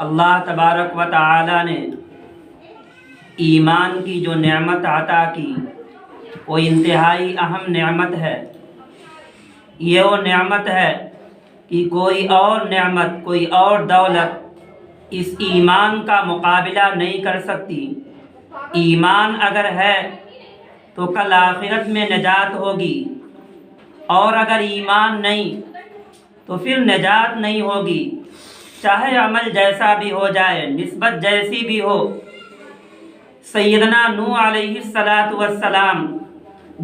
اللہ تبارک و تعالی نے ایمان کی جو نعمت عطا کی وہ انتہائی اہم نعمت ہے۔ یہ وہ نعمت ہے کہ کوئی اور نعمت، کوئی اور دولت اس ایمان کا مقابلہ نہیں کر سکتی۔ ایمان اگر ہے تو کل آخرت میں نجات ہوگی، اور اگر ایمان نہیں تو پھر نجات نہیں ہوگی، چاہے عمل جیسا بھی ہو جائے، نسبت جیسی بھی ہو۔ سیدنا نوح علیہ السلام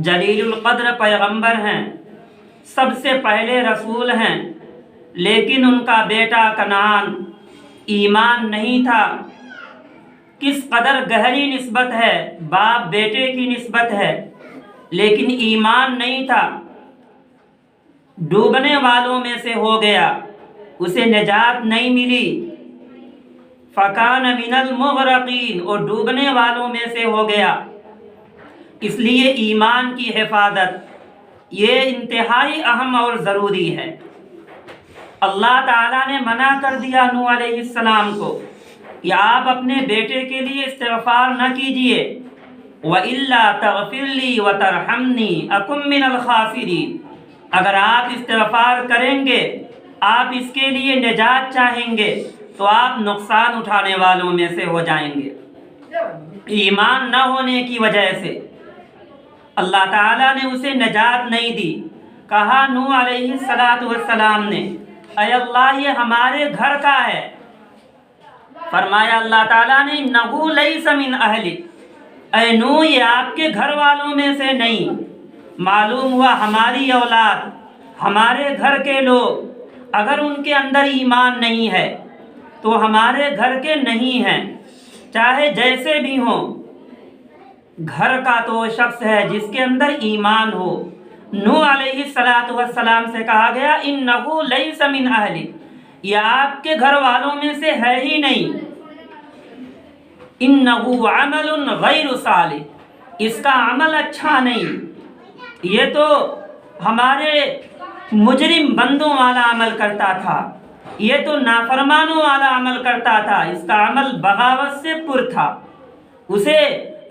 جلیل القدر پیغمبر ہیں، سب سے پہلے رسول ہیں، لیکن ان کا بیٹا کنعان ایمان نہیں تھا۔ کس قدر گہری نسبت ہے، باپ بیٹے کی نسبت ہے، لیکن ایمان نہیں تھا، ڈوبنے والوں میں سے ہو گیا، اسے نجات نہیں ملی۔ فکان من المغرقین، اور ڈوبنے والوں میں سے ہو گیا۔ اس لیے ایمان کی حفاظت یہ انتہائی اہم اور ضروری ہے۔ اللہ تعالیٰ نے منع کر دیا نوح علیہ السلام کو کہ آپ اپنے بیٹے کے لیے استغفار نہ کیجیے۔ وَإِلَّا تَغْفِرْ لِي وَتَرْحَمْنِي أَكُن مِّنَ الْخَاسِرِينَ، اگر آپ استغفار کریں گے، آپ اس کے لیے نجات چاہیں گے، تو آپ نقصان اٹھانے والوں میں سے ہو جائیں گے۔ ایمان نہ ہونے کی وجہ سے اللہ تعالیٰ نے اسے نجات نہیں دی۔ کہا نوح علیہ السلام نے، اے اللہ یہ ہمارے گھر کا ہے۔ فرمایا اللہ تعالیٰ نے، انہ لیس من اہلک، اے نوح یہ آپ کے گھر والوں میں سے نہیں۔ معلوم ہوا ہماری اولاد، ہمارے گھر کے لوگ اگر ان کے اندر ایمان نہیں ہے تو ہمارے گھر کے نہیں ہیں، چاہے جیسے بھی ہوں۔ گھر کا تو وہ شخص ہے جس کے اندر ایمان ہو۔ نوح علیہ السلام سے کہا گیا، انہ لیس من اہلک، یہ آپ کے گھر والوں میں سے ہے ہی نہیں۔ انہ عمل غیر صالح، اس کا عمل اچھا نہیں، یہ تو ہمارے مجرم بندوں والا عمل کرتا تھا، یہ تو نافرمانوں والا عمل کرتا تھا، اس کا عمل بغاوت سے پر تھا، اسے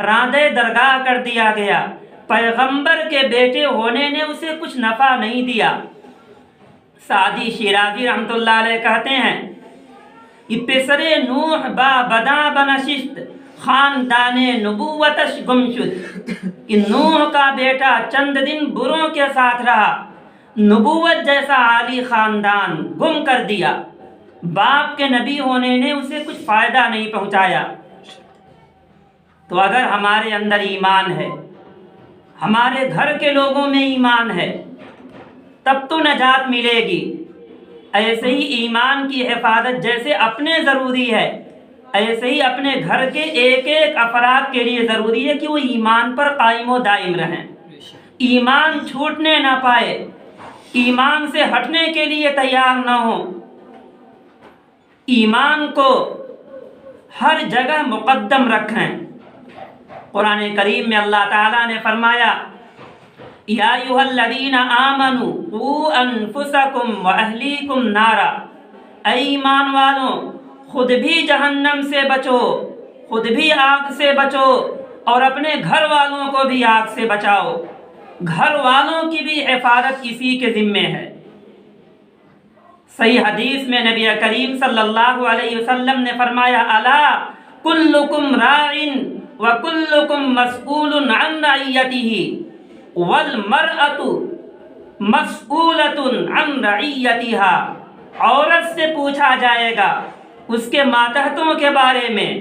راندے درگاہ کر دیا گیا۔ پیغمبر کے بیٹے ہونے نے اسے کچھ نفع نہیں دیا۔ سعدی شیرازی رحمۃ اللہ علیہ کہتے ہیں کہ پسر نوح با بداں بنشست، خاندان نبوتش گم شد، کہ نوح کا بیٹا چند دن بروں کے ساتھ رہا، نبوت جیسا عالی خاندان گم کر دیا۔ باپ کے نبی ہونے نے اسے کچھ فائدہ نہیں پہنچایا۔ تو اگر ہمارے اندر ایمان ہے، ہمارے گھر کے لوگوں میں ایمان ہے، تب تو نجات ملے گی۔ ایسے ہی ایمان کی حفاظت جیسے اپنے ضروری ہے، ایسے ہی اپنے گھر کے ایک ایک افراد کے لیے ضروری ہے کہ وہ ایمان پر قائم و دائم رہیں، ایمان چھوٹنے نہ پائے، ایمان سے ہٹنے کے لیے تیار نہ ہوں، ایمان کو ہر جگہ مقدم رکھیں۔ قرآن کریم میں اللہ تعالیٰ نے فرمایا، یا ایھا الذین آمنوا قوا انفسکم واہلیکم نارا، اے ایمان والوں خود بھی جہنم سے بچو، خود بھی آگ سے بچو، اور اپنے گھر والوں کو بھی آگ سے بچاؤ۔ گھر والوں کی بھی حفاظت اسی کے ذمے ہے۔ صحیح حدیث میں نبی کریم صلی اللہ علیہ وسلم نے فرمایا، الا کلکم راع وکلکم مسئول عن رعیتہ والمرأۃ مسئولۃ عن رعیتها، عورت سے پوچھا جائے گا اس کے ماتحتوں کے بارے میں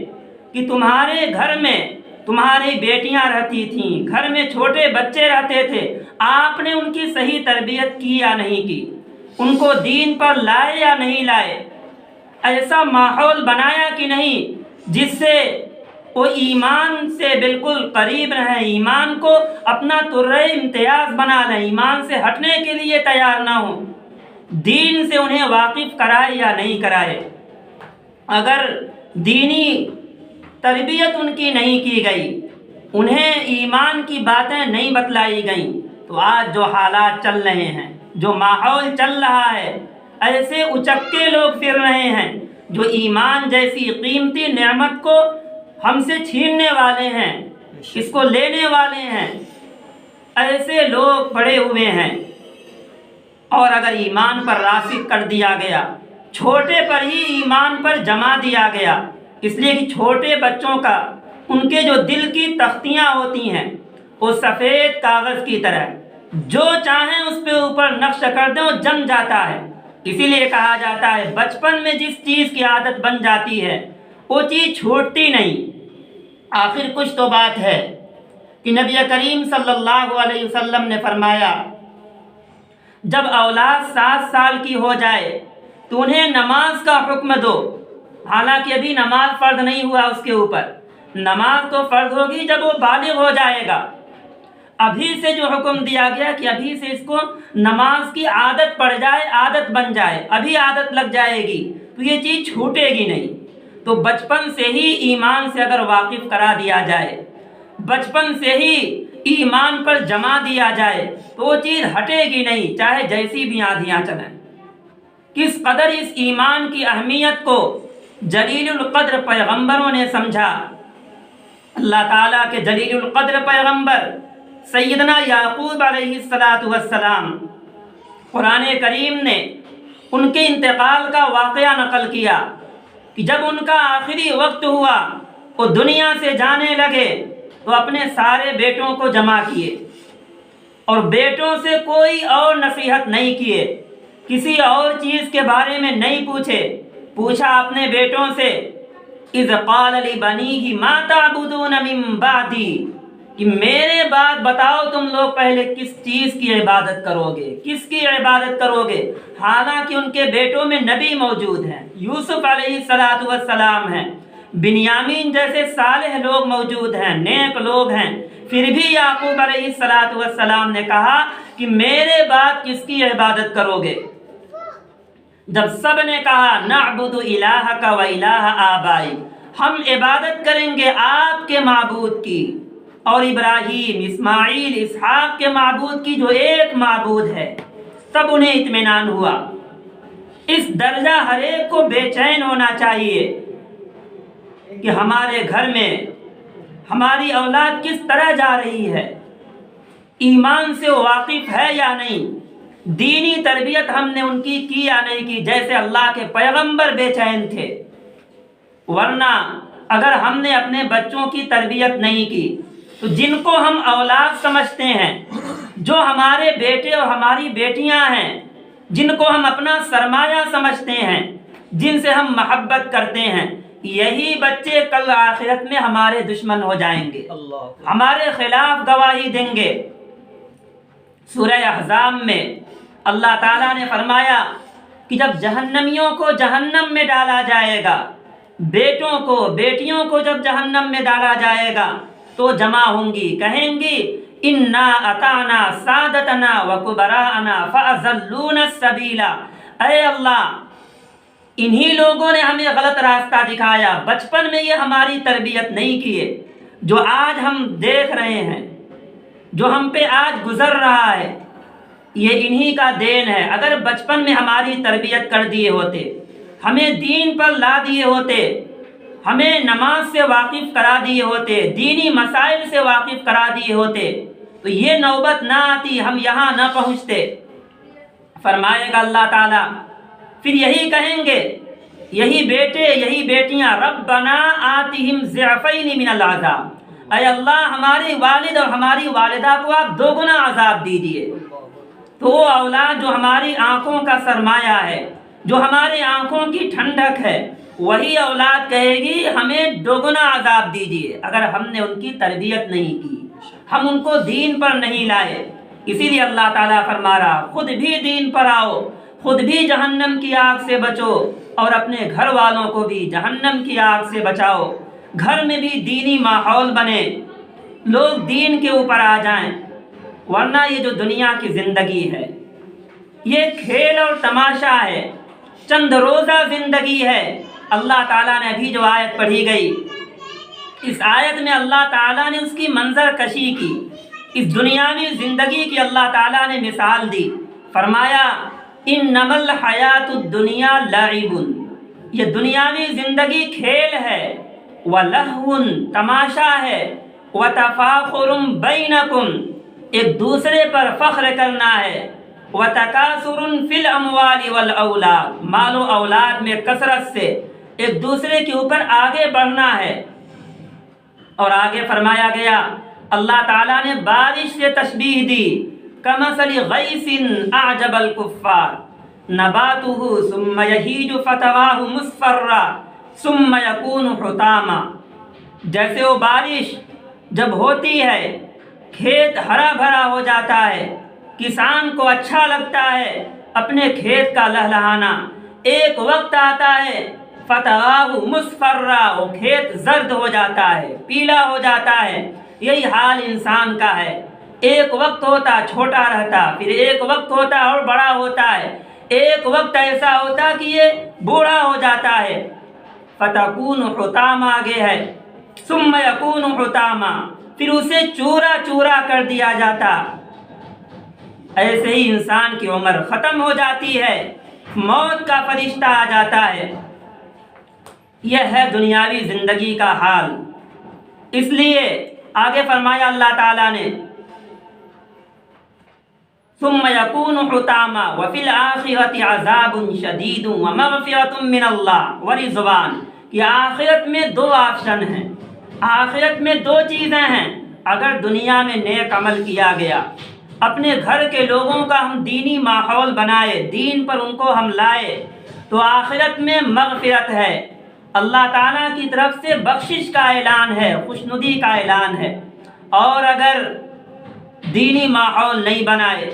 کہ تمہارے گھر میں تمہاری بیٹیاں رہتی تھیں، گھر میں چھوٹے بچے رہتے تھے، آپ نے ان کی صحیح تربیت کی یا نہیں کی، ان کو دین پر لائے یا نہیں لائے، ایسا ماحول بنایا کہ نہیں جس سے وہ ایمان سے بالکل قریب رہیں، ایمان کو اپنا ترہ امتیاز بنا لیں، ایمان سے ہٹنے کے لیے تیار نہ ہوں، دین سے انہیں واقف کرائے یا نہیں کرائے۔ اگر دینی تربیت ان کی نہیں کی گئی، انہیں ایمان کی باتیں نہیں بتلائی گئیں، تو آج جو حالات چل رہے ہیں، جو ماحول چل رہا ہے، ایسے اچکے لوگ پھر رہے ہیں جو ایمان جیسی قیمتی نعمت کو ہم سے چھیننے والے ہیں، اس کو لینے والے ہیں، ایسے لوگ پڑے ہوئے ہیں۔ اور اگر ایمان پر راسخ کر دیا گیا، چھوٹے پر ہی ایمان پر جما دیا گیا، اس لیے کہ چھوٹے بچوں کا ان کے جو دل کی تختیاں ہوتی ہیں وہ سفید کاغذ کی طرح، جو چاہیں اس پہ اوپر نقش کر دیں وہ جم جاتا ہے۔ اسی لیے کہا جاتا ہے بچپن میں جس چیز کی عادت بن جاتی ہے وہ چیز چھوٹتی نہیں۔ آخر کچھ تو بات ہے کہ نبی کریم صلی اللہ علیہ وسلم نے فرمایا جب اولاد 7 سال کی ہو جائے تو انہیں نماز کا حکم دو، حالانکہ ابھی نماز فرض نہیں ہوا اس کے اوپر، نماز تو فرض ہوگی جب وہ بالغ ہو جائے گا۔ ابھی سے جو حکم دیا گیا کہ ابھی سے اس کو نماز کی عادت پڑ جائے، عادت بن جائے، ابھی عادت لگ جائے گی تو یہ چیز چھوٹے گی نہیں۔ تو بچپن سے ہی ایمان سے اگر واقف کرا دیا جائے، بچپن سے ہی ایمان پر جما دیا جائے تو وہ چیز ہٹے گی نہیں، چاہے جیسی بھی آندھیاں چلیں۔ کس قدر اس ایمان کی اہمیت کو جلیل القدر پیغمبروں نے سمجھا۔ اللہ تعالیٰ کے جلیل القدر پیغمبر سیدنا یعقوب علیہ السلام، قرآن کریم نے ان کے انتقال کا واقعہ نقل کیا کہ جب ان کا آخری وقت ہوا، وہ دنیا سے جانے لگے تو اپنے سارے بیٹوں کو جمع کیے اور بیٹوں سے کوئی اور نصیحت نہیں کیے، کسی اور چیز کے بارے میں نہیں پوچھا اپنے بیٹوں سے اذ قال لبنیہ ما تعبدون من بعدی، کہ میرے بعد بتاؤ تم لوگ پہلے کس چیز کی عبادت کرو گے، کس کی عبادت کرو گے، حالانکہ ان کے بیٹوں میں نبی موجود ہیں، یوسف علیہ السلام ہیں، بنیامین جیسے صالح لوگ موجود ہیں، نیک لوگ ہیں، پھر بھی یعقوب علیہ السلام نے کہا کہ میرے بعد کس کی عبادت کرو گے؟ جب سب نے کہا نعبد الہک و الہ آبائی، ہم عبادت کریں گے آپ کے معبود کی اور ابراہیم، اسماعیل، اسحاق کے معبود کی جو ایک معبود ہے، تب انہیں اطمینان ہوا۔ اس درجہ ہر ایک کو بے چین ہونا چاہیے کہ ہمارے گھر میں ہماری اولاد کس طرح جا رہی ہے، ایمان سے واقف ہے یا نہیں، دینی تربیت ہم نے ان کی یا نہیں کی، جیسے اللہ کے پیغمبر بے چین تھے۔ ورنہ اگر ہم نے اپنے بچوں کی تربیت نہیں کی تو جن کو ہم اولاد سمجھتے ہیں، جو ہمارے بیٹے اور ہماری بیٹیاں ہیں، جن کو ہم اپنا سرمایہ سمجھتے ہیں، جن سے ہم محبت کرتے ہیں، یہی بچے کل آخرت میں ہمارے دشمن ہو جائیں گے، ہمارے خلاف گواہی دیں گے۔ سورہ احزاب میں اللہ تعالیٰ نے فرمایا کہ جب جہنمیوں کو جہنم میں ڈالا جائے گا، بیٹوں کو بیٹیوں کو جب جہنم میں ڈالا جائے گا تو جمع ہوں گی، کہیں گی انا اطعنا سادتنا وکبراءنا فاضلونا السبیل، اے اللہ انہی لوگوں نے ہمیں غلط راستہ دکھایا، بچپن میں یہ ہماری تربیت نہیں کیے، جو آج ہم دیکھ رہے ہیں، جو ہم پہ آج گزر رہا ہے، یہ انہی کا دین ہے۔ اگر بچپن میں ہماری تربیت کر دیے ہوتے، ہمیں دین پر لا دیے ہوتے، ہمیں نماز سے واقف کرا دیے ہوتے، دینی مسائل سے واقف کرا دیے ہوتے تو یہ نوبت نہ آتی، ہم یہاں نہ پہنچتے۔ فرمائے گا اللہ تعالیٰ، پھر یہی کہیں گے یہی بیٹے یہی بیٹیاں ربنا آتہم ضعفین من العذاب، اے اللہ ہمارے والد اور ہماری والدہ کو آپ 2 گنا عذاب دیجیے۔ تو وہ اولاد جو ہماری آنکھوں کا سرمایہ ہے، جو ہماری آنکھوں کی ٹھنڈک ہے، وہی اولاد کہے گی ہمیں 2 گنا عذاب دیجیے اگر ہم نے ان کی تربیت نہیں کی، ہم ان کو دین پر نہیں لائے۔ اسی لیے اللہ تعالیٰ فرما رہا خود بھی دین پر آؤ، خود بھی جہنم کی آگ سے بچو اور اپنے گھر والوں کو بھی جہنم کی آگ سے بچاؤ۔ گھر میں بھی دینی ماحول بنے، لوگ دین کے اوپر آ جائیں، ورنہ یہ جو دنیا کی زندگی ہے یہ کھیل اور تماشا ہے، چند روزہ زندگی ہے۔ اللہ تعالیٰ نے ابھی جو آیت پڑھی گئی، اس آیت میں اللہ تعالیٰ نے اس کی منظر کشی کی، اس دنیاوی زندگی کی اللہ تعالیٰ نے مثال دی۔ فرمایا انما الحیات الدنیا لعب، یہ دنیاوی زندگی کھیل ہے، وَلَهْوٌ تماشا ہے، وَتَفَاخُرٌ بَيْنَكُمْ ایک دوسرے پر فخر کرنا ہے، وَتَكَاثُرٌ فِي الْأَمْوَالِ وَالْأَوْلَادِ مال و اولاد میں کثرت سے ایک دوسرے کے اوپر آگے بڑھنا ہے۔ اور آگے فرمایا گیا، اللہ تعالیٰ نے بارش سے تشبیہ دی، کَمَثَلِ غَيْثٍ أَعْجَبَ الْكُفَّارَ نَبَاتُهُ ثُمَّ يَهِيجُ فَتَرَاهُ مُصْفَرًّا ثُمَّ يَكُونُ حُطَامًا جیسے وہ بارش جب ہوتی ہے کھیت ہرا بھرا ہو جاتا ہے، کسان کو اچھا لگتا ہے اپنے کھیت کا لہلہانا، ایک وقت آتا ہے فَتَرَاهُ مُصْفَرًّا وہ کھیت زرد ہو جاتا ہے، پیلا ہو جاتا ہے۔ یہی حال انسان کا ہے، ایک وقت ہوتا چھوٹا رہتا، پھر ایک وقت ہوتا اور بڑا ہوتا ہے، ایک وقت ایسا ہوتا کہ یہ بوڑھا ہو جاتا ہے۔ فَتَكُونُ حُطَامًا آگے ہے، ثُمَّ يَكُونُ حُطَامًا پھر اسے چورا چورا کر دیا جاتا۔ ایسے ہی انسان کی عمر ختم ہو جاتی ہے، موت کا فرشتہ آ جاتا ہے۔ یہ ہے دنیاوی زندگی کا حال۔ اس لیے آگے فرمایا اللہ تعالیٰ نے، ثم يكون حطاما وفي الآخرة عذاب شدید ومغفرة من اللہ ورضوان کہ آخرت میں دو آپشن ہیں، آخرت میں دو چیزیں ہیں۔ اگر دنیا میں نیک عمل کیا گیا، اپنے گھر کے لوگوں کا ہم دینی ماحول بنائے، دین پر ان کو ہم لائے، تو آخرت میں مغفرت ہے، اللہ تعالیٰ کی طرف سے بخشش کا اعلان ہے، خوشنودی کا اعلان ہے۔ اور اگر دینی ماحول نہیں بنائے،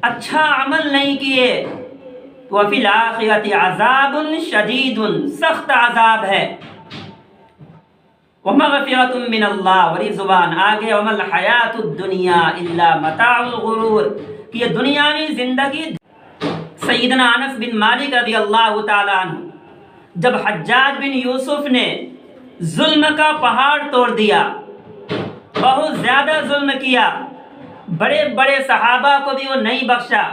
اچھا عمل نہیں کیے، تو فی الآخرۃ عذاب شدید سخت عذاب ہے، ومغفرۃ من اللہ ورضوان آگے، وما الحیاۃ الدنیا الا متاع الغرور کہ یہ دنیاوی زندگی۔ سیدنا انس بن مالک رضی اللہ تعالیٰ عنہ جب حجاج بن یوسف نے ظلم کا پہاڑ توڑ دیا، بہت زیادہ ظلم کیا، بڑے بڑے صحابہ کو بھی وہ نہیں بخشا،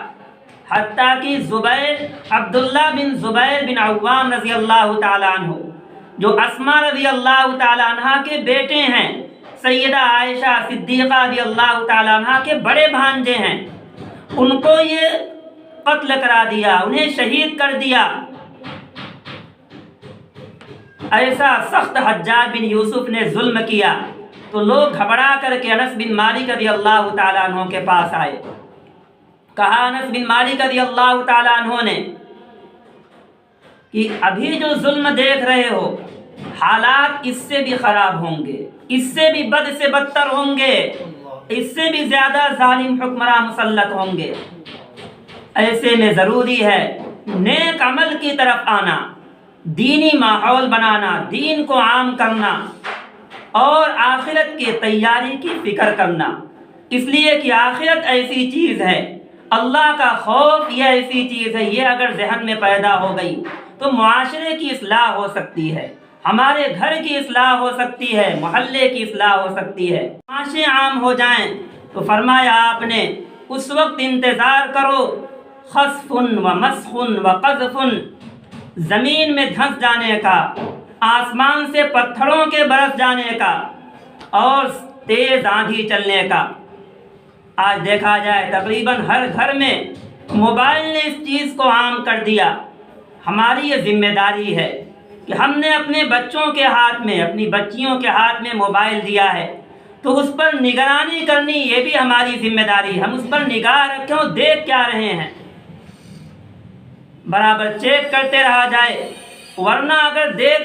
حتیٰ کہ عبداللہ بن زبیر بن عوام رضی اللہ تعالیٰ عنہ جو اسماء رضی اللہ تعالیٰ عنہ کے بیٹے ہیں، سیدہ عائشہ صدیقہ رضی اللہ تعالیٰ عنہ کے بڑے بھانجے ہیں، ان کو یہ قتل کرا دیا، انہیں شہید کر دیا۔ ایسا سخت حجاج بن یوسف نے ظلم کیا تو لوگ گھبرا کر کے انس بن مالک رضی اللہ تعالیٰ عنہ کے پاس آئے، کہا انس بن مالک رضی اللہ تعالیٰ عنہ نے کہ ابھی جو ظلم دیکھ رہے ہو، حالات اس سے بھی خراب ہوں گے، اس سے بھی بد سے بدتر ہوں گے، اس سے بھی زیادہ ظالم حکمراں مسلط ہوں گے۔ ایسے میں ضروری ہے نیک عمل کی طرف آنا، دینی ماحول بنانا، دین کو عام کرنا اور آخرت کی تیاری کی فکر کرنا، اس لیے کہ آخرت ایسی چیز ہے، اللہ کا خوف یہ ایسی چیز ہے، یہ اگر ذہن میں پیدا ہو گئی تو معاشرے کی اصلاح ہو سکتی ہے، ہمارے گھر کی اصلاح ہو سکتی ہے، محلے کی اصلاح ہو سکتی ہے، معاشرے عام ہو جائیں۔ تو فرمایا آپ نے اس وقت انتظار کرو، خسف و مسخ و قذف زمین میں دھنس جانے کا، آسمان سے پتھروں کے برس جانے کا اور تیز آندھی چلنے کا۔ آج دیکھا جائے تقریباً ہر گھر میں موبائل نے اس چیز کو عام کر دیا۔ ہماری یہ ذمہ داری ہے کہ ہم نے اپنے بچوں کے ہاتھ میں، اپنی بچیوں کے ہاتھ میں موبائل دیا ہے تو اس پر نگرانی کرنی یہ بھی ہماری ذمہ داری ہے، ہم اس پر نگاہ رکھیں اور دیکھ کیا رہے ہیں، برابر چیک کرتے رہا جائے، ورنہ اگر دیکھ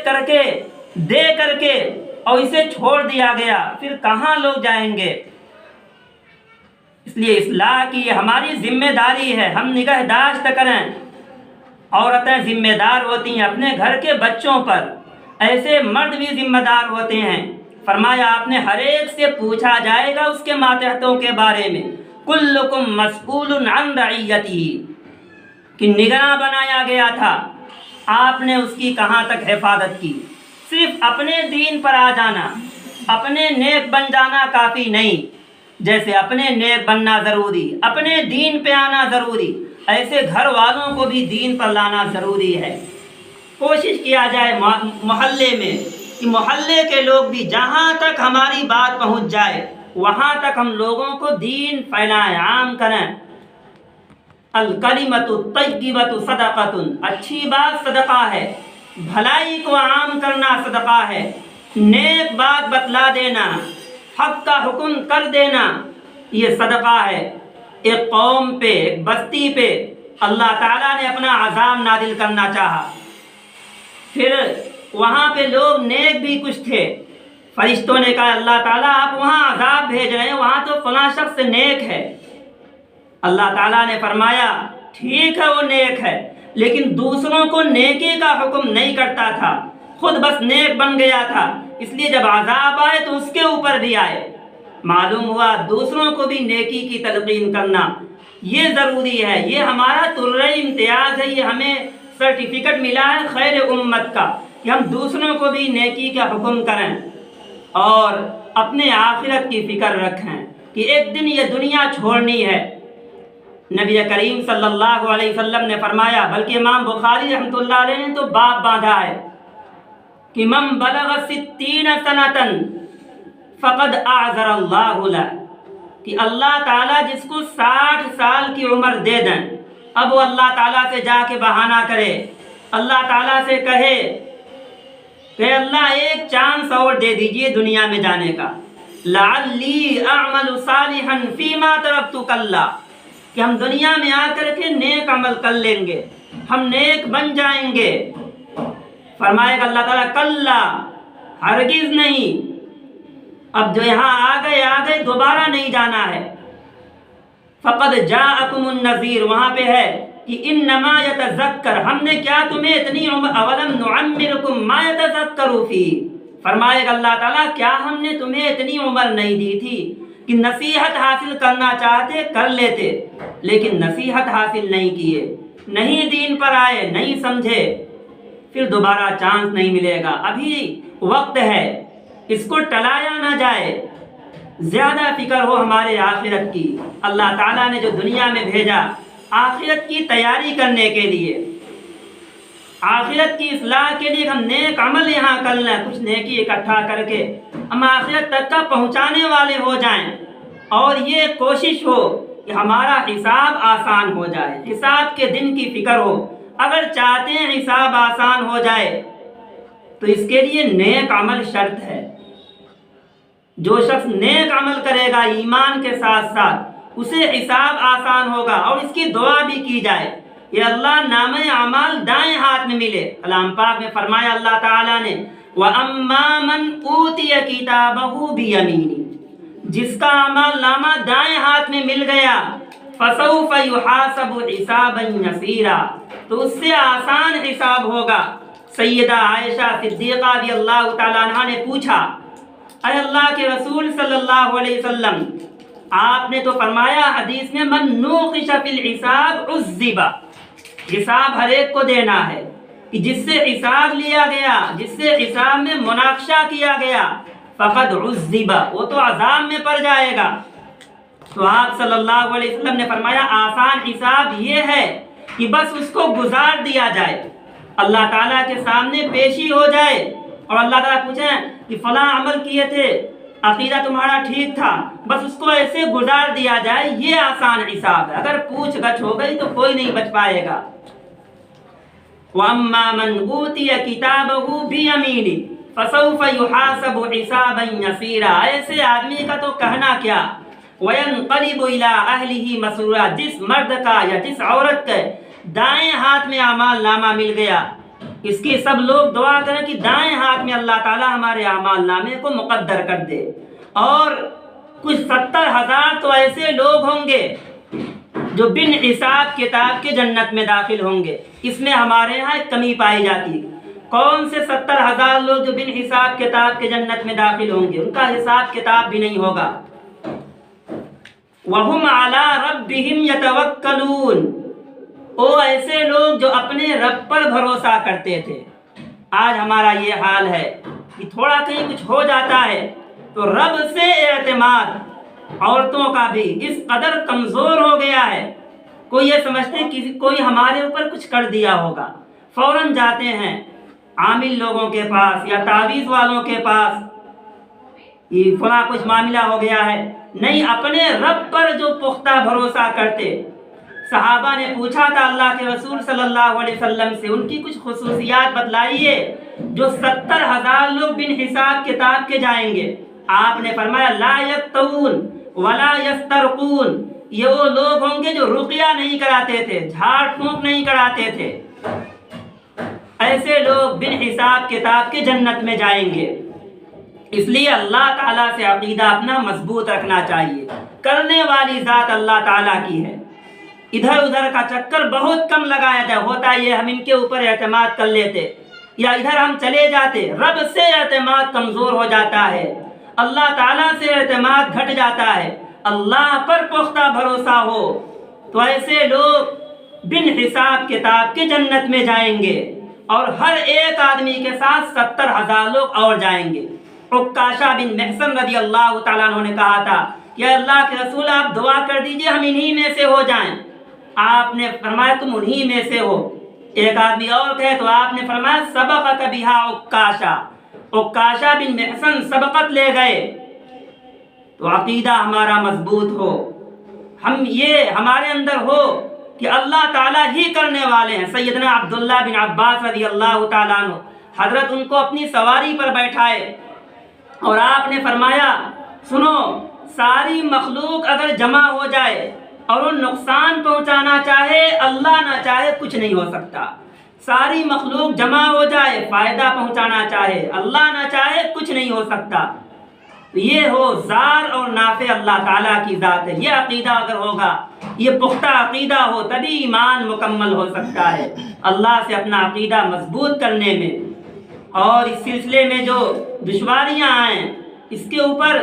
کر کے اور اسے چھوڑ دیا گیا پھر کہاں لوگ جائیں گے۔ اس لیے اصلاح کی یہ ہماری ذمہ داری ہے، ہم نگہداشت کریں۔ عورتیں ذمہ دار ہوتی ہیں اپنے گھر کے بچوں پر، ایسے مرد بھی ذمہ دار ہوتے ہیں۔ فرمایا آپ نے ہر ایک سے پوچھا جائے گا اس کے ماتحتوں کے بارے میں، کلکم مسئول عن رعیتہ کہ نگراں بنایا گیا تھا، آپ نے اس کی کہاں تک حفاظت کی۔ صرف اپنے دین پر آ جانا، اپنے نیک بن جانا کافی نہیں، جیسے اپنے نیک بننا ضروری، اپنے دین پہ آنا ضروری، ایسے گھر والوں کو بھی دین پر لانا ضروری ہے۔ کوشش کیا جائے محلے میں کہ محلے کے لوگ بھی جہاں تک ہماری بات پہنچ جائے وہاں تک ہم لوگوں کو دین پھیلائیں، عام کریں۔ الکلمۃ الطیبۃ صدقۃ، اچھی بات صدقہ ہے، بھلائی کو عام کرنا صدقہ ہے، نیک بات بتلا دینا، حق کا حکم کر دینا، یہ صدقہ ہے۔ ایک قوم پہ، ایک بستی پہ اللہ تعالیٰ نے اپنا عذاب نازل کرنا چاہا، پھر وہاں پہ لوگ نیک بھی کچھ تھے، فرشتوں نے کہا اللہ تعالیٰ آپ وہاں عذاب بھیج رہے ہیں، وہاں تو فلاں شخص نیک ہے۔ اللہ تعالیٰ نے فرمایا ٹھیک ہے وہ نیک ہے، لیکن دوسروں کو نیکی کا حکم نہیں کرتا تھا، خود بس نیک بن گیا تھا، اس لیے جب عذاب آئے تو اس کے اوپر بھی آئے۔ معلوم ہوا دوسروں کو بھی نیکی کی تلقین کرنا یہ ضروری ہے، یہ ہمارا طرۂ امتیاز ہے، یہ ہمیں سرٹیفکیٹ ملا ہے خیر امت کا کہ ہم دوسروں کو بھی نیکی کا حکم کریں اور اپنے آخرت کی فکر رکھیں کہ ایک دن یہ دنیا چھوڑنی ہے۔ نبی کریم صلی اللہ علیہ وسلم نے فرمایا، بلکہ امام بخاری رحمۃ اللہ علیہ نے تو باب باندھا ہے کہ من بلغ 60 سنۃ فقد اعذر اللہ لہ، کہ اللہ تعالیٰ جس کو 60 سال کی عمر دے دیں، اب وہ اللہ تعالیٰ سے جا کے بہانہ کرے، اللہ تعالیٰ سے کہے کہ اللہ ایک چانس اور دے دیجئے دنیا میں جانے کا، لعلی اعمل صالحا فیما ترکت کلا، کہ ہم دنیا میں آ کر کے نیک عمل کر لیں گے، ہم نیک بن جائیں گے۔ فرمائے گا اللہ تعالیٰ کلا، ہرگز نہیں، اب جو یہاں آ گئے دوبارہ نہیں جانا ہے۔ فقد جاءکم النذیر، وہاں پہ ہے کہ انما یتذکر، ہم نے کیا تمہیں اتنی عمر، اولم نعمرکم ما یتذکر فی، فرمائے گا اللہ تعالیٰ کیا ہم نے تمہیں اتنی عمر نہیں دی تھی کہ نصیحت حاصل کرنا چاہتے کر لیتے، لیکن نصیحت حاصل نہیں کیے، نہیں دین پر آئے، نہیں سمجھے، پھر دوبارہ چانس نہیں ملے گا، ابھی وقت ہے، اس کو ٹلایا نہ جائے، زیادہ فکر ہو ہمارے آخرت کی۔ اللہ تعالیٰ نے جو دنیا میں بھیجا آخرت کی تیاری کرنے کے لیے، آخرت کی اصلاح کے لیے، ہم نیک عمل یہاں کر لیں، کچھ نیکی اکٹھا کر کے ہم آخرت تک کا پہنچانے والے ہو جائیں، اور یہ کوشش ہو کہ ہمارا حساب آسان ہو جائے، حساب کے دن کی فکر ہو۔ اگر چاہتے ہیں حساب آسان ہو جائے تو اس کے لیے نیک عمل شرط ہے۔ جو شخص نیک عمل کرے گا ایمان کے ساتھ ساتھ اسے حساب آسان ہوگا، اور اس کی دعا بھی کی جائے کہ اللہ نامہ اعمال دائیں ہاتھ میں ملے۔ کلام پاک میں فرمایا اللہ تعالیٰ نے وَأَمَّا مَنْ أُوتِيَ كِتَابَهُ بِيَمِينِهِ، جس کا عمل نامہ دائیں ہاتھ میں مل گیا فَسَوْفَ يُحَاسَبُ حِسَابًا يَسِيرًا، تو اس سے آسان حساب ہوگا۔ سیدہ عائشہ صدیقہ رضی اللہ تعالیٰ عنہا نے پوچھا، اے اللہ کے رسول صلی اللہ علیہ وسلم، آپ نے تو فرمایا حدیث میں من نوقش فی الحساب عذب، حساب ہر ایک کو دینا ہے، کہ جس سے حساب لیا گیا، جس سے حساب میں مناقشہ کیا گیا، فقد عذب، وہ تو عذاب میں پڑ جائے گا۔ تو آپ صلی اللہ علیہ وسلم نے فرمایا آسان حساب یہ ہے کہ بس اس کو گزار دیا جائے، اللہ تعالیٰ کے سامنے پیشی ہو جائے، اور اللہ تعالیٰ پوچھیں کہ فلاں عمل کیے تھے، عقیدہ تمہارا ٹھیک تھا، بس اس کو ایسے گزار دیا جائے، یہ آسان حساب ہے۔ اگر پوچھ گچھ ہو گئی تو کوئی نہیں بچ پائے گا۔ وَأَمَّا مَنْ أُوتِيَ كِتَابَهُ بِيَمِينِهِ فَسَوْفَ يُحَاسَبُ حِسَابًا يَسِيرًا، ایسے آدمی کا تو کہنا کیا، وَيَنْقَلِبُ إِلَىٰ أَهْلِهِ مَسْرُورًا، جس مرد کا یا جس عورت کے دائیں ہاتھ میں اعمال نامہ مل گیا، اس کی سب لوگ دعا کریں کہ دائیں ہاتھ میں اللہ تعالیٰ ہمارے اعمال نامے کو مقدر کر دے، اور کچھ 70,000 تو ایسے لوگ ہوں گے جو بن حساب کتاب کے جنت میں داخل ہوں گے۔ اس میں ہمارے ہاں ایک کمی پائی جاتی ہے، کون سے 70,000 لوگ جو بن حساب کتاب کے جنت میں داخل ہوں گے، ان کا حساب کتاب بھی نہیں ہوگا۔ وَهُمْ عَلَىٰ رَبِّهِمْ يَتَوَكَّلُونَ، وہ ایسے لوگ جو اپنے رب پر بھروسہ کرتے تھے۔ آج ہمارا یہ حال ہے کہ تھوڑا کہیں کچھ ہو جاتا ہے تو رب سے اعتماد عورتوں کا بھی اس قدر کمزور ہو گیا ہے، کوئی یہ سمجھتے کہ کوئی ہمارے اوپر کچھ کر دیا ہوگا، فوراً جاتے ہیں عامل لوگوں کے پاس یا تعویذ والوں کے پاس، یہ فلاں کچھ معاملہ ہو گیا ہے، نہیں، اپنے رب پر جو پختہ بھروسہ کرتے۔ صحابہ نے پوچھا تھا اللہ کے رسول صلی اللہ علیہ وسلم سے، ان کی کچھ خصوصیات بتلائیے جو 70,000 لوگ بن حساب کتاب کے جائیں گے۔ آپ نے فرمایا لا یکتوون ولا یسترقون، یہ وہ لوگ ہوں گے جو رقیہ نہیں کراتے تھے، جھاڑ پھونک نہیں کراتے تھے، ایسے لوگ بن حساب کتاب کے جنت میں جائیں گے۔ اس لیے اللہ تعالیٰ سے عقیدہ اپنا مضبوط رکھنا چاہیے۔ کرنے والی ذات اللہ تعالیٰ کی ہے، ادھر ادھر کا چکر بہت کم لگایا جائے، ہوتا یہ ہم ان کے اوپر اعتماد کر لیتے یا ادھر ہم چلے جاتے، رب سے اعتماد کمزور ہو جاتا ہے، اللہ تعالیٰ سے اعتماد گھٹ جاتا ہے، اللہ پر پختہ بھروسہ ہو تو ایسے لوگ بن حساب کتاب کے جنت میں جائیں گے، اور ہر ایک آدمی کے ساتھ 70,000 لوگ اور جائیں گے۔ عکاشہ بن محصن رضی اللہ تعالیٰ عنہ نے کہا تھا کہ اللہ کے رسول آپ دعا کر دیجئے ہم انہی میں سے ہو جائیں۔ آپ نے فرمایا تم انہی میں سے ہو۔ ایک آدمی اور کہے تو آپ نے فرمایا سبقک بہا عکاشہ، عکاشہ بن محصن سبقت لے گئے۔ تو عقیدہ ہمارا مضبوط ہو، ہم یہ ہمارے اندر ہو کہ اللہ تعالیٰ ہی کرنے والے ہیں۔ سیدنا عبداللہ بن عباس رضی اللہ تعالیٰ عنہ، حضرت ان کو اپنی سواری پر بیٹھائے اور آپ نے فرمایا سنو، ساری مخلوق اگر جمع ہو جائے اور وہ نقصان پہنچانا چاہے، اللہ نہ چاہے کچھ نہیں ہو سکتا۔ ساری مخلوق جمع ہو جائے، فائدہ پہنچانا چاہے، اللہ نہ چاہے کچھ نہیں ہو سکتا۔ یہ ہو زار اور نافع اللہ تعالیٰ کی ذات ہے، یہ عقیدہ اگر ہوگا، یہ پختہ عقیدہ ہو تبھی ایمان مکمل ہو سکتا ہے۔ اللہ سے اپنا عقیدہ مضبوط کرنے میں اور اس سلسلے میں جو دشواریاں آئیں اس کے اوپر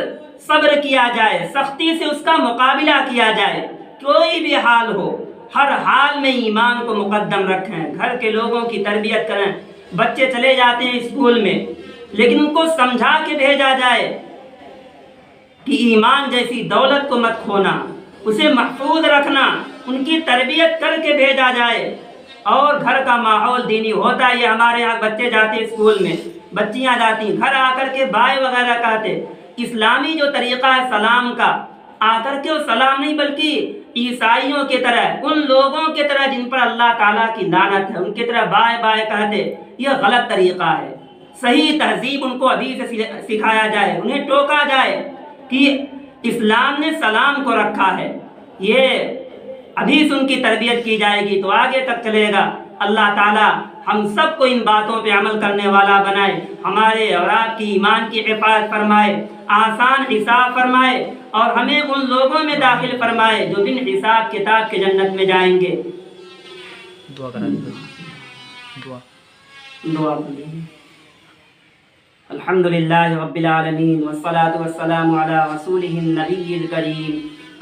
صبر کیا جائے، سختی سے اس کا مقابلہ کیا جائے، کوئی بھی حال ہو، ہر حال میں ایمان کو مقدم رکھیں، گھر کے لوگوں کی تربیت کریں۔ بچے چلے جاتے ہیں اسکول میں، لیکن ان کو سمجھا کے بھیجا جائے کہ ایمان جیسی دولت کو مت کھونا، اسے محفوظ رکھنا، ان کی تربیت کر کے بھیجا جائے، اور گھر کا ماحول دینی ہوتا ہے۔ یہ ہمارے یہاں بچے جاتے اسکول میں، بچیاں جاتی، گھر آ کر کے بائے وغیرہ کہتے، اسلامی جو طریقہ ہے سلام کا، آ کر کے وہ سلام نہیں بلکہ عیسائیوں کی طرح، ان لوگوں کی طرح جن پر اللہ تعالیٰ کی لعنت ہے، ان کی طرح بائے بائے کہتے، یہ غلط طریقہ ہے۔ صحیح تہذیب ان کو ابھی سے سکھایا جائے، انہیں ٹوکا جائے کہ اسلام نے سلام کو رکھا ہے، یہ ابھی سے ان کی تربیت کی جائے گی تو آگے تک چلے گا۔ اللہ تعالیٰ ہم سب کو ان باتوں پہ عمل کرنے والا بنائے، ہمارے اور آپ کی ایمان کی حفاظت فرمائے، آسان حساب فرمائے، اور ہمیں ان لوگوں میں داخل فرمائے جو بن حساب کتاب کے جنت میں جائیں گے۔ دعا کرا دعا الحمدللہ رب العالمین والصلاة والسلام علی رسولہ النبی الکریم،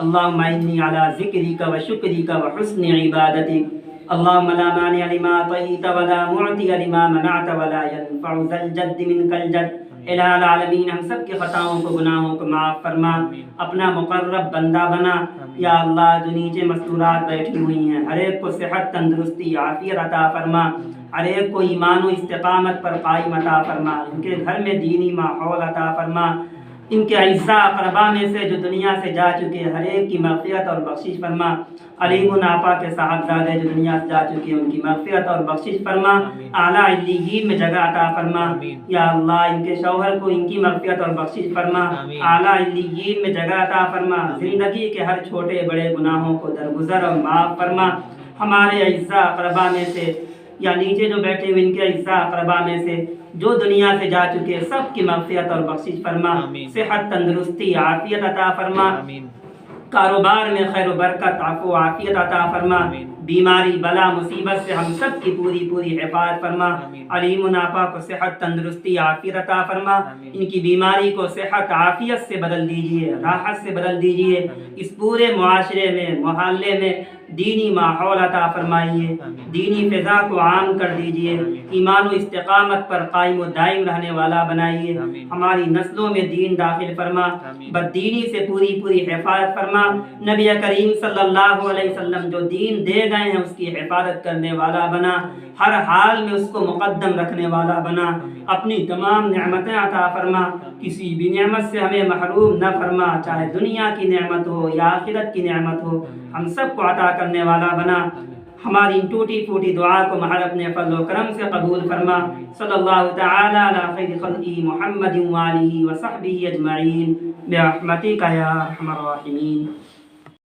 اللہم انی علی ذکرک و شکرک و حسن عبادتک، اللہم لا مانع لما اعطیت ولا معطی لما منعت ولا ينفع ذا الجد منک الجد۔ الہ العالمین ہم سب کی خطاؤں کو گناہوں کو معاف فرما، اپنا مقرب بندہ بنا۔ یا اللہ جو نیچے مستورات بیٹھی ہوئی ہیں، ہر ایک کو صحت تندرستی عافیت عطا فرما، ہر ایک کو ایمان و استقامت پر قائم عطا فرما، ان کے گھر میں دینی ماحول عطا فرما، ان کے اعزاء اقربا میں سے جو دنیا سے جا چکے ہر ایک کی مغفرت اور بخشش فرما۔ علیم آپا کے صاحبزادے جو دنیا سے جا چکے ہیں ان کی مغفرت اور بخشش فرما، اعلیٰ علیین میں جگہ عطا فرما۔ یا اللہ ان کے شوہر کو ان کی مغفرت اور بخشش فرما، اعلیٰ علیین میں جگہ عطا فرما، زندگی کے ہر چھوٹے بڑے گناہوں کو درگزر اور معاف فرما۔ ہمارے اعزاء اقربا میں سے یا نیچے جو بیٹھے ہوئے ان کے اعزاء اقربا میں سے جو دنیا سے جا چکے سب کی مغفرت اور بخشش فرما، صحت تندرستی عافیت عطا فرما، کاروبار میں خیر و برکت عفو و عافیت عطا فرما، بیماری بلا مصیبت سے ہم سب کی پوری حفاظت فرما۔ علیم آپا کو صحت تندرستی عافیت عطا فرما، ان کی بیماری کو صحت عافیت سے بدل دیجئے، راحت سے بدل دیجئے۔ اس پورے معاشرے میں محلے میں دینی ماحول عطا فرمائیے، آمین۔ دینی فضا کو عام کر دیجیے، آمین۔ ایمان و استقامت پر قائم و دائم رہنے والا بنائیے، آمین۔ ہماری نسلوں میں دین داخل فرما، آمین۔ بددینی سے پوری پوری حفاظت فرما، نبی کریم صلی اللہ علیہ وسلم جو دین دے گئے ہیں اس کی حفاظت کرنے والا بنا، ہر حال میں اس کو مقدم رکھنے والا بنا، اپنی تمام نعمتیں عطا فرما، کسی بھی نعمت سے ہمیں محروم نہ فرما، چاہے دنیا کی نعمت ہو یا آخرت کی نعمت ہو، ہم سب کو عطا کرنے والا بنا، ہماری ان ٹوٹی پھوٹی دعا کو محض اپنے فضل و کرم سے قبول فرما۔ صلی اللہ تعالی علی خیر خلقہ محمد وآلہ وصحبہ اجمعین برحمتک یا ارحم الراحمین۔